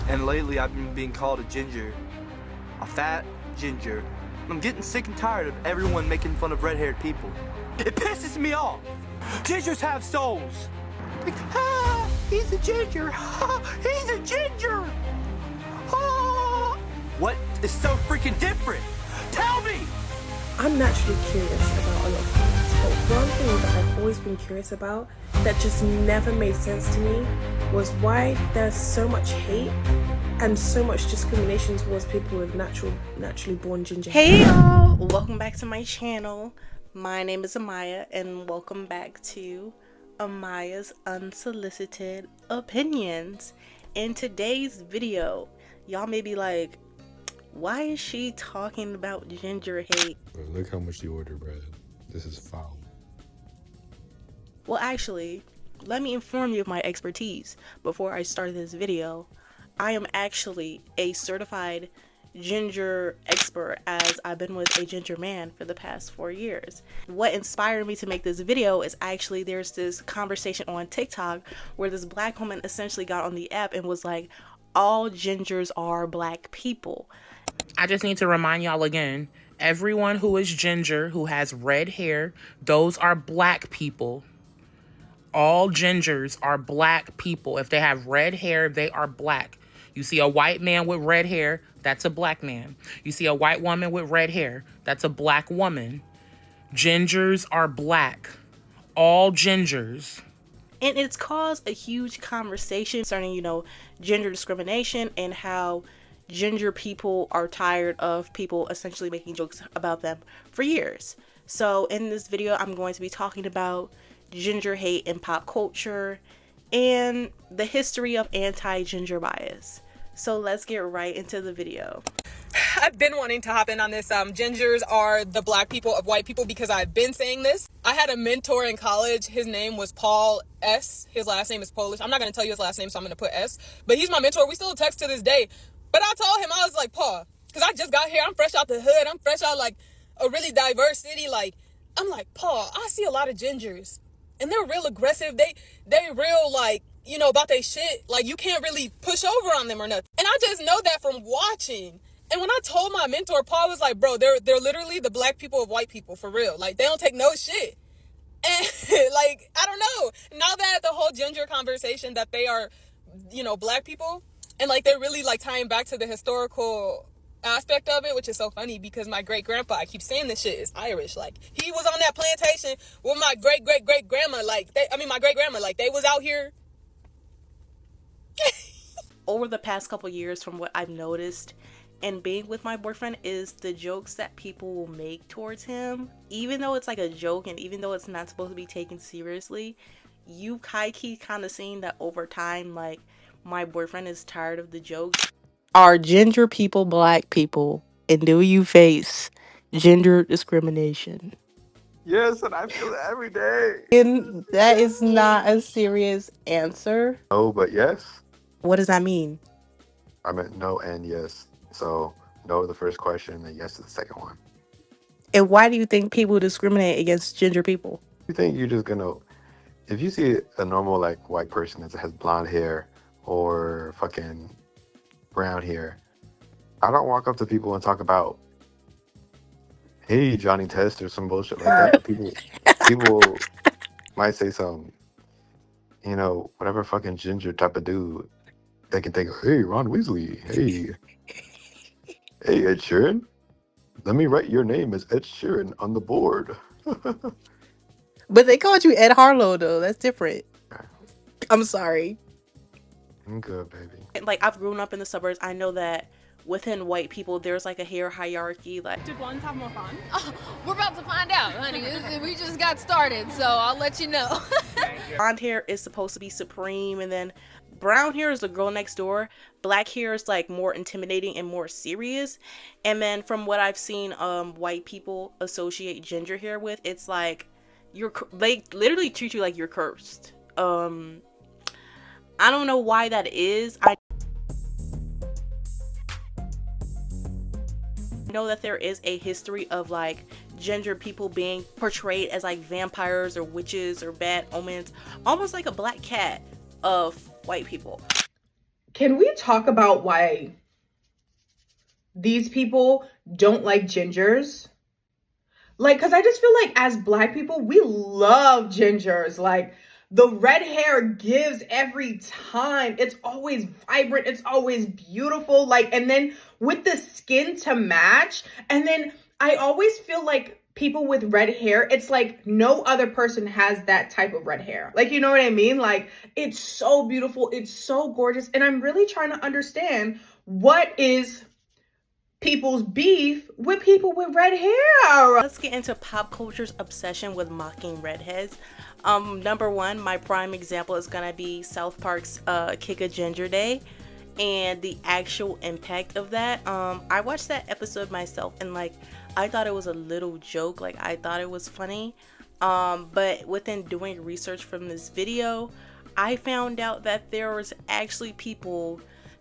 And lately I've been being called a ginger. A fat ginger. I'm getting sick and tired of everyone making fun of red-haired people. It pisses me off. Gingers have souls. Like, he's a ginger. He's a ginger. What is so freaking different? Tell me! I'm naturally curious about a lot of things, but one thing that I've always been curious about that just never made sense to me was why there's so much hate and so much discrimination towards people with naturally born ginger hair. Hey y'all, welcome back to my channel. My name is Amaya and welcome back to Amaya's Unsolicited Opinions. In today's video, y'all may be like, why is she talking about ginger hate? Look how much you order, Brad. This is foul. Well, actually, let me inform you of my expertise before I start this video. I am actually a certified ginger expert, as I've been with a ginger man for the past 4 years. What inspired me to make this video is actually there's this conversation on TikTok where this black woman essentially got on the app and was like, all gingers are black people. I just need to remind y'all again, everyone who is ginger, who has red hair, those are black people. All gingers are black people. If they have red hair, they are black. You see a white man with red hair, that's a black man. You see a white woman with red hair, that's a black woman. Gingers are black. All gingers. And it's caused a huge conversation concerning, gender discrimination and how ginger people are tired of people essentially making jokes about them for years. So in this video, I'm going to be talking about ginger hate in pop culture and the history of anti-ginger bias. So let's get right into the video. I've been wanting to hop in on this. Gingers are the black people of white people because I've been saying this. I had a mentor in college. His name was Paul S. His last name is Polish. I'm not going to tell you his last name, so I'm going to put S. But he's my mentor. We still text to this day. But I told him, I was like, Paul, because I just got here. I'm fresh out the hood. I'm fresh out like a really diverse city. I'm like, Paul, I see a lot of gingers. And they're real aggressive. They real about their shit. Like, you can't really push over on them or nothing. And I just know that from watching. And when I told my mentor, Paul was like, bro, they're literally the black people of white people, for real. Like, they don't take no shit. And I don't know. Now that the whole ginger conversation that they are, black people, and they're really tying back to the historical aspect of it, which is so funny because my great grandpa, I keep saying this shit, is Irish. He was on that plantation with my great grandma. My great grandma, they was out here. Over the past couple years, from what I've noticed and being with my boyfriend, is the jokes that people will make towards him, even though it's a joke and even though it's not supposed to be taken seriously, you high-key kind of seeing that over time, my boyfriend is tired of the jokes. Are ginger people black people? And do you face gender discrimination? Yes, and I feel it every day. And that is not a serious answer. No, but yes. What does that mean? I meant no and yes. So no to the first question and yes to the second one. And why do you think people discriminate against ginger people? You think you're just gonna, if you see a normal white person that has blonde hair or fucking brown hair, I don't walk up to people and talk about, hey, Johnny Test or some bullshit like that. People might say some, whatever fucking ginger type of dude. They can think, hey, Ron Weasley, hey, Ed Sheeran, let me write your name as Ed Sheeran on the board. But they called you Ed Harlow, though. That's different. I'm sorry. I'm good, baby. I've grown up in the suburbs. I know that within white people, there's a hair hierarchy. Do blondes have more fun? Oh, we're about to find out, honey. We just got started, so I'll let you know. Blonde hair is supposed to be supreme, and then brown hair is the girl next door. Black hair is more intimidating and more serious. And then from what I've seen, white people associate ginger hair with, it's they literally treat you like you're cursed. I don't know why that is. I know that there is a history of ginger people being portrayed as vampires or witches or bad omens, almost like a black cat of white people. Can we talk about why these people don't like gingers? Like, because I just feel like as Black people, we love gingers. Like, the red hair gives every time. It's always vibrant. It's always beautiful. Like, and then with the skin to match. And then I always feel like people with red hair, it's like no other person has that type of red hair. Like, you know what I mean? Like, it's so beautiful. It's so gorgeous. And I'm really trying to understand what is people's beef with people with red hair. Let's get into pop culture's obsession with mocking redheads. Number one, my prime example is gonna be South Park's Kick a Ginger Day and the actual impact of that. I watched that episode myself and like I thought it was a little joke, like I thought it was funny. But within doing research from this video, I found out that there was actually people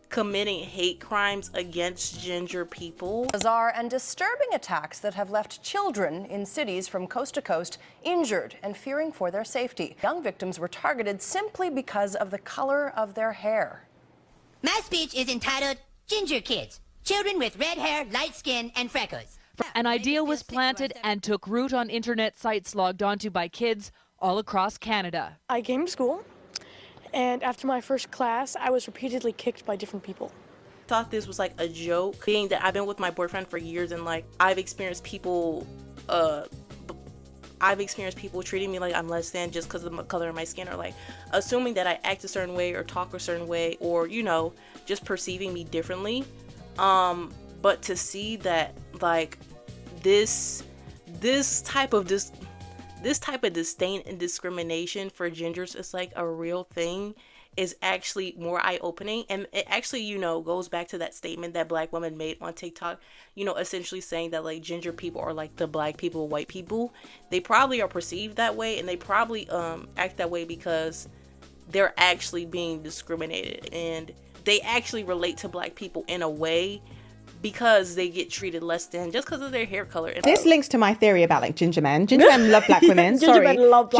committing hate crimes against ginger people. Bizarre and disturbing attacks that have left children in cities from coast to coast injured and fearing for their safety. Young victims were targeted simply because of the color of their hair. My speech is entitled Ginger Kids, Children with Red Hair, Light Skin, and Freckles. An idea was planted and took root on internet sites logged onto by kids all across Canada. I came to school, and after my first class, I was repeatedly kicked by different people. Thought this was like a joke, being that I've been with my boyfriend for years and like I've experienced people treating me like I'm less than just because of the color of my skin, or like assuming that I act a certain way or talk a certain way, or you know, just perceiving me differently. But to see that like this type of disdain and discrimination for gingers is like a real thing is actually more eye-opening. And it actually, you know, goes back to that statement that Black woman made on TikTok, you know, essentially saying that like ginger people are like the Black people, white people. They probably are perceived that way, and they probably act that way because they're actually being discriminated, and they actually relate to Black people in a way because they get treated less than just because of their hair color. This links to my theory about like ginger men. Ginger men love Black women. Ginger men love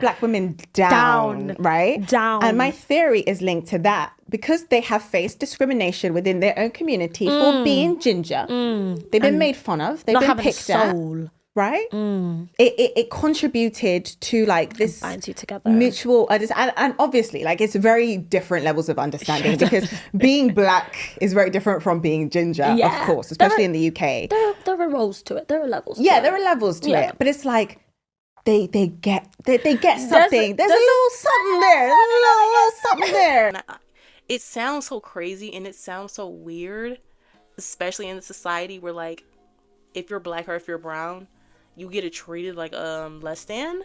Black women down, right? Down. And my theory is linked to that because they have faced discrimination within their own community for being ginger. They've been made fun of. They've been picked at. Right? It contributed to like this binds you together. Mutual and obviously like it's very different levels of understanding because being Black is very different from being ginger, of course, especially in the UK. There are roles to it. There are levels. Yeah, there are levels to it, but it's like they get something. There's a little something there. There's a little something there. It sounds so crazy and it sounds so weird, especially in a society where like if you're Black or if you're brown, you get it treated like less than,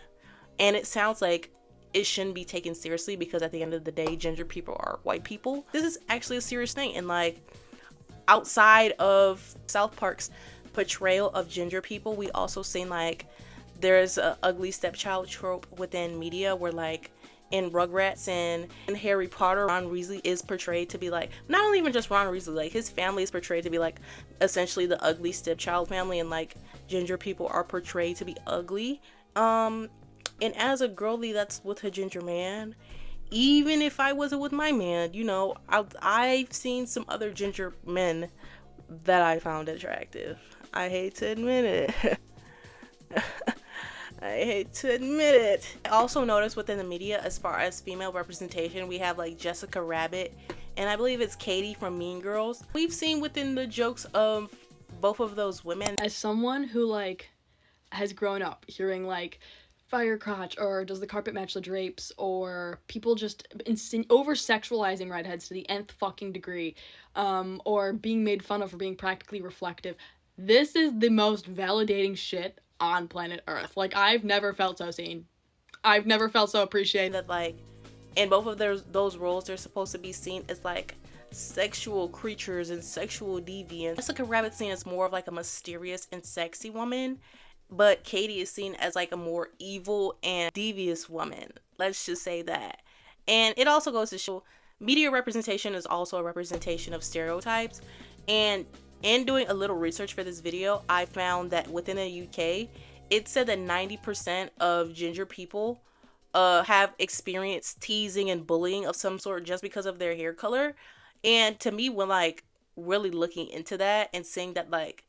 and it sounds like it shouldn't be taken seriously because at the end of the day, ginger people are white people. This is actually a serious thing, and like outside of South Park's portrayal of ginger people, we also seen like there's a ugly stepchild trope within media where like in Rugrats and in Harry Potter, Ron Weasley is portrayed to be like, not only even just Ron Weasley, like his family is portrayed to be like essentially the ugly stepchild family, and like ginger people are portrayed to be ugly. And as a girly that's with a ginger man, even if I wasn't with my man, you know, I've seen some other ginger men that I found attractive. I hate to admit it. I also noticed within the media, as far as female representation, we have like Jessica Rabbit, and I believe it's Katie from Mean Girls. We've seen within the jokes of both of those women. As someone who like has grown up hearing like fire crotch or does the carpet match the drapes, or people just over sexualizing redheads to the nth fucking degree, or being made fun of for being practically reflective, this is the most validating shit on planet Earth. Like, I've never felt so seen. I've never felt so appreciated. That like in both of those roles, they're supposed to be seen as like sexual creatures and sexual deviants. Jessica Rabbit seen as more of like a mysterious and sexy woman, but Katie is seen as like a more evil and devious woman. Let's just say that. And it also goes to show media representation is also a representation of stereotypes. And in doing a little research for this video, I found that within the UK, it said that 90% of ginger people have experienced teasing and bullying of some sort just because of their hair color. And to me, when like really looking into that and seeing that like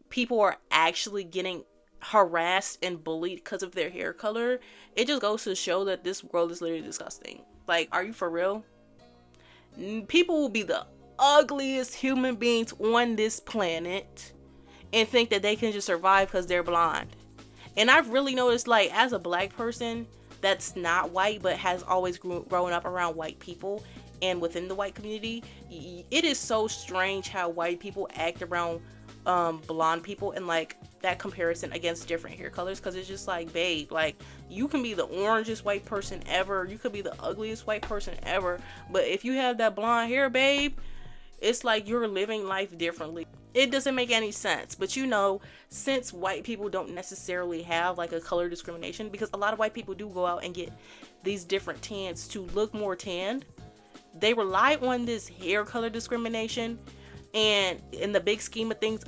people are actually getting harassed and bullied because of their hair color, it just goes to show that this world is literally disgusting. Like, are you for real? People will be the ugliest human beings on this planet and think that they can just survive because they're blonde. And I've really noticed, like, as a black person that's not white but has always grown up around white people and within the white community, it is so strange how white people act around blonde people and like that comparison against different hair colors, because it's just like, babe, like, you can be the orangest white person ever, you could be the ugliest white person ever, but if you have that blonde hair, babe, it's like you're living life differently. It doesn't make any sense. But you know, since white people don't necessarily have like a color discrimination, because a lot of white people do go out and get these different tans to look more tanned, they rely on this hair color discrimination. And in the big scheme of things,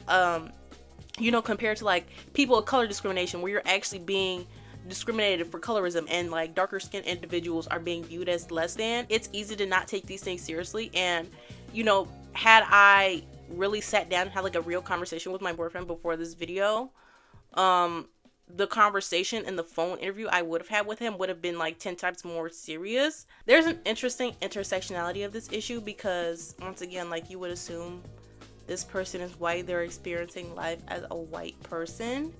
you know, compared to like people of color discrimination, where you're actually being discriminated for colorism and like darker skinned individuals are being viewed as less than, it's easy to not take these things seriously. And you know, had I really sat down and had like a real conversation with my boyfriend before this video, the conversation and the phone interview I would have had with him would have been like 10 times more serious. There's an interesting intersectionality of this issue, because once again, like, you would assume this person is white, they're experiencing life as a white person,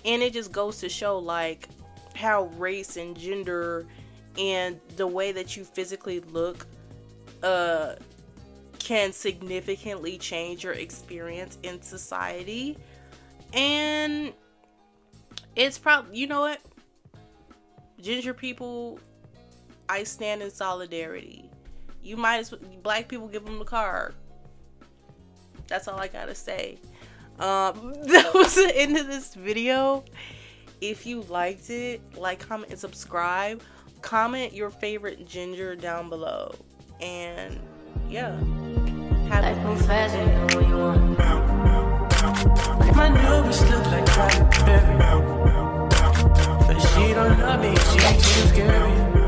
and it just goes to show like how race and gender and the way that you physically look can significantly change your experience in society. And it's probably, you know what, ginger people, I stand in solidarity. You might as well, black people, give them the card. That's all I gotta say. That was the end of this video. If you liked it, like, comment, and subscribe. Comment your favorite ginger down below. And yeah, have a good day. My newbies look like crackberry, but she don't love me, she's too scary.